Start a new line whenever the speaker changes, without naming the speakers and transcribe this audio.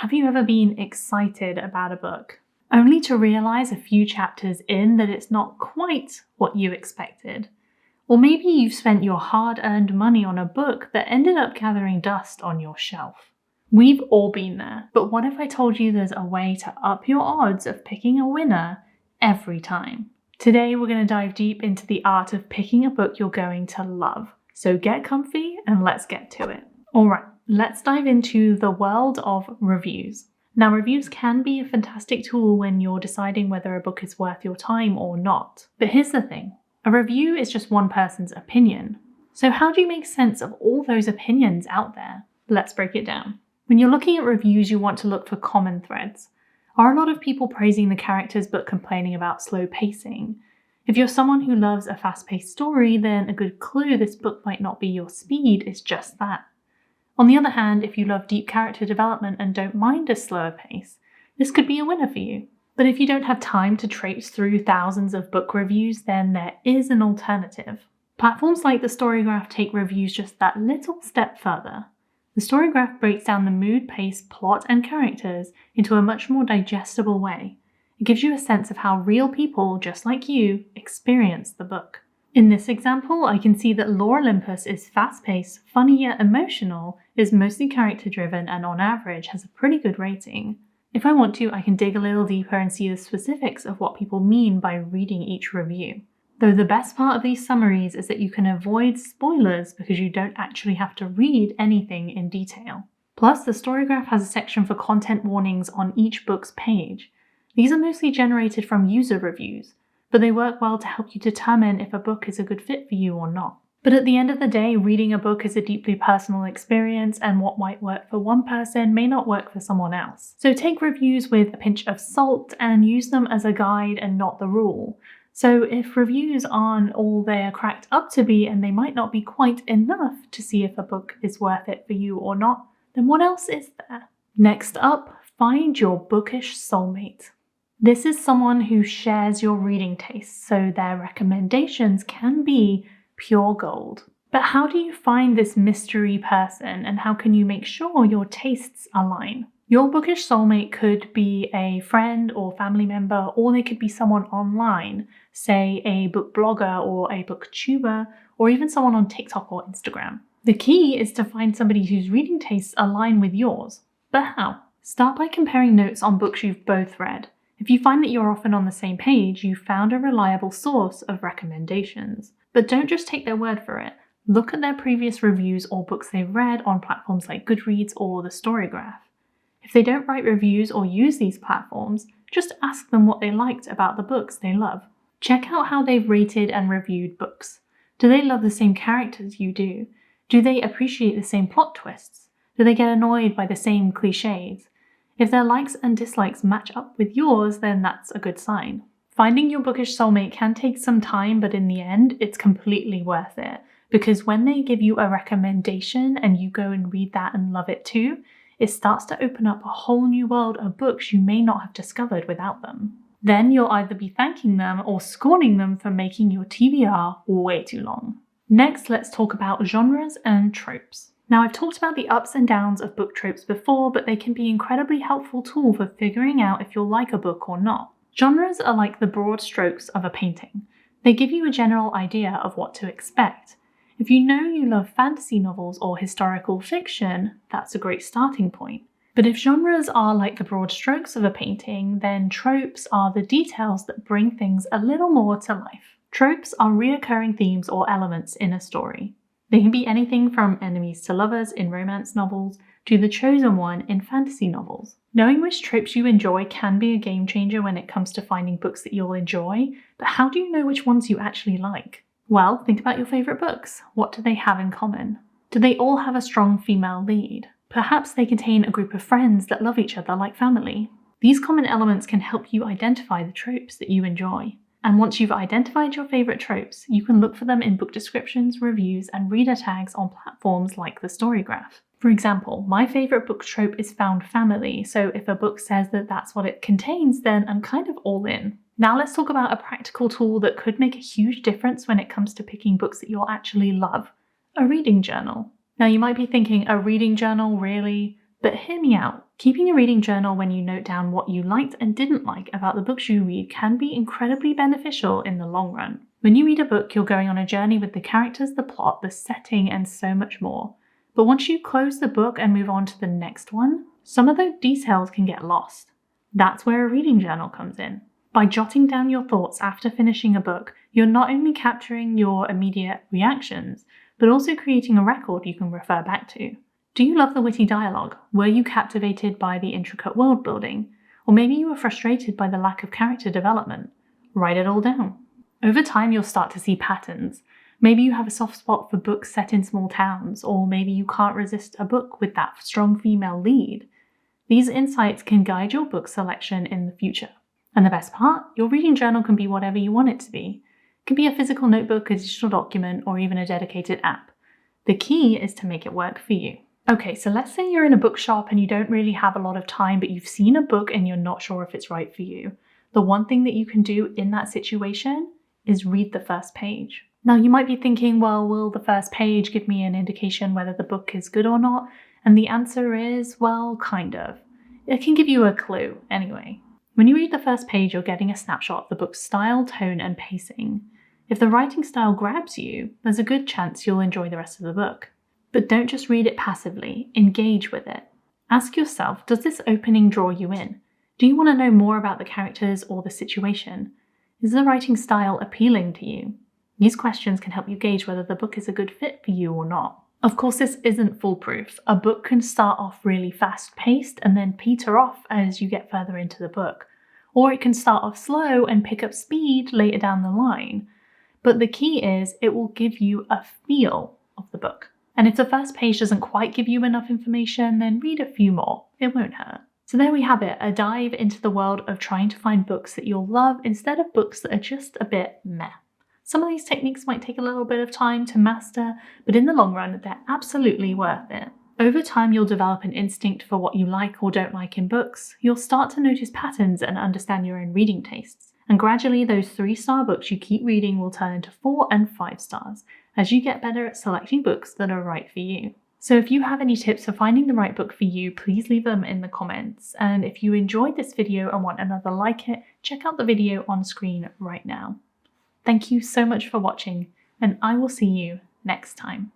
Have you ever been excited about a book, only to realize a few chapters in that it's not quite what you expected? Or maybe you've spent your hard-earned money on a book that ended up gathering dust on your shelf. We've all been there, but what if I told you there's a way to up your odds of picking a winner every time? Today we're going to dive deep into the art of picking a book you're going to love. So get comfy and let's get to it. Alright, let's dive into the world of reviews. Now, reviews can be a fantastic tool when you're deciding whether a book is worth your time or not. But here's the thing, a review is just one person's opinion. So how do you make sense of all those opinions out there? Let's break it down. When you're looking at reviews, you want to look for common threads. Are a lot of people praising the characters but complaining about slow pacing? If you're someone who loves a fast-paced story, then a good clue this book might not be your speed is just that. On the other hand, if you love deep character development and don't mind a slower pace, this could be a winner for you. But if you don't have time to traipse through thousands of book reviews, then there is an alternative. Platforms like the Storygraph take reviews just that little step further. The Storygraph breaks down the mood, pace, plot, and characters into a much more digestible way. It gives you a sense of how real people, just like you, experience the book. In this example, I can see that Lore Olympus is fast-paced, funny yet emotional, is mostly character-driven, and on average has a pretty good rating. If I want to, I can dig a little deeper and see the specifics of what people mean by reading each review. Though the best part of these summaries is that you can avoid spoilers because you don't actually have to read anything in detail. Plus, the Storygraph has a section for content warnings on each book's page. These are mostly generated from user reviews, but they work well to help you determine if a book is a good fit for you or not. But at the end of the day, reading a book is a deeply personal experience, and what might work for one person may not work for someone else. So take reviews with a pinch of salt and use them as a guide and not the rule. So if reviews aren't all they are cracked up to be and they might not be quite enough to see if a book is worth it for you or not, then what else is there? Next up, find your bookish soulmate. This is someone who shares your reading tastes, so their recommendations can be pure gold. But how do you find this mystery person, and how can you make sure your tastes align? Your bookish soulmate could be a friend or family member, or they could be someone online, say a book blogger or a booktuber, or even someone on TikTok or Instagram. The key is to find somebody whose reading tastes align with yours. But how? Start by comparing notes on books you've both read. If you find that you're often on the same page, you've found a reliable source of recommendations. But don't just take their word for it. Look at their previous reviews or books they've read on platforms like Goodreads or the Storygraph. If they don't write reviews or use these platforms, just ask them what they liked about the books they love. Check out how they've rated and reviewed books. Do they love the same characters you do? Do they appreciate the same plot twists? Do they get annoyed by the same cliches? If their likes and dislikes match up with yours, then that's a good sign. Finding your bookish soulmate can take some time, but in the end, it's completely worth it. Because when they give you a recommendation and you go and read that and love it too, it starts to open up a whole new world of books you may not have discovered without them. Then you'll either be thanking them or scorning them for making your TBR way too long. Next, let's talk about genres and tropes. Now, I've talked about the ups and downs of book tropes before, but they can be an incredibly helpful tool for figuring out if you'll like a book or not. Genres are like the broad strokes of a painting. They give you a general idea of what to expect. If you know you love fantasy novels or historical fiction, that's a great starting point. But if genres are like the broad strokes of a painting, then tropes are the details that bring things a little more to life. Tropes are reoccurring themes or elements in a story. They can be anything from enemies to lovers in romance novels to the chosen one in fantasy novels. Knowing which tropes you enjoy can be a game changer when it comes to finding books that you'll enjoy, but how do you know which ones you actually like? Well, think about your favourite books. What do they have in common? Do they all have a strong female lead? Perhaps they contain a group of friends that love each other like family. These common elements can help you identify the tropes that you enjoy. And once you've identified your favourite tropes, you can look for them in book descriptions, reviews, and reader tags on platforms like the Storygraph. For example, my favourite book trope is found family, so if a book says that that's what it contains, then I'm kind of all in. Now let's talk about a practical tool that could make a huge difference when it comes to picking books that you'll actually love: a reading journal. Now you might be thinking, a reading journal, really? But hear me out. Keeping a reading journal when you note down what you liked and didn't like about the books you read can be incredibly beneficial in the long run. When you read a book, you're going on a journey with the characters, the plot, the setting, and so much more. But once you close the book and move on to the next one, some of those details can get lost. That's where a reading journal comes in. By jotting down your thoughts after finishing a book, you're not only capturing your immediate reactions, but also creating a record you can refer back to. Do you love the witty dialogue? Were you captivated by the intricate world building? Or maybe you were frustrated by the lack of character development? Write it all down. Over time, you'll start to see patterns. Maybe you have a soft spot for books set in small towns, or maybe you can't resist a book with that strong female lead. These insights can guide your book selection in the future. And the best part, your reading journal can be whatever you want it to be. It can be a physical notebook, a digital document, or even a dedicated app. The key is to make it work for you. Okay, so let's say you're in a bookshop and you don't really have a lot of time, but you've seen a book and you're not sure if it's right for you. The one thing that you can do in that situation is read the first page. Now, you might be thinking, well, will the first page give me an indication whether the book is good or not? And the answer is, well, kind of. It can give you a clue, anyway. When you read the first page, you're getting a snapshot of the book's style, tone, and pacing. If the writing style grabs you, there's a good chance you'll enjoy the rest of the book. But don't just read it passively, engage with it. Ask yourself, does this opening draw you in? Do you want to know more about the characters or the situation? Is the writing style appealing to you? These questions can help you gauge whether the book is a good fit for you or not. Of course, this isn't foolproof. A book can start off really fast-paced and then peter off as you get further into the book. Or it can start off slow and pick up speed later down the line. But the key is it will give you a feel of the book. And if the first page doesn't quite give you enough information, then read a few more. It won't hurt. So there we have it, a dive into the world of trying to find books that you'll love instead of books that are just a bit meh. Some of these techniques might take a little bit of time to master, but in the long run, they're absolutely worth it. Over time, you'll develop an instinct for what you like or don't like in books. You'll start to notice patterns and understand your own reading tastes. And gradually, those 3-star books you keep reading will turn into 4 and 5 stars as you get better at selecting books that are right for you. So if you have any tips for finding the right book for you, please leave them in the comments. And if you enjoyed this video and want another like it, check out the video on screen right now. Thank you so much for watching, and I will see you next time.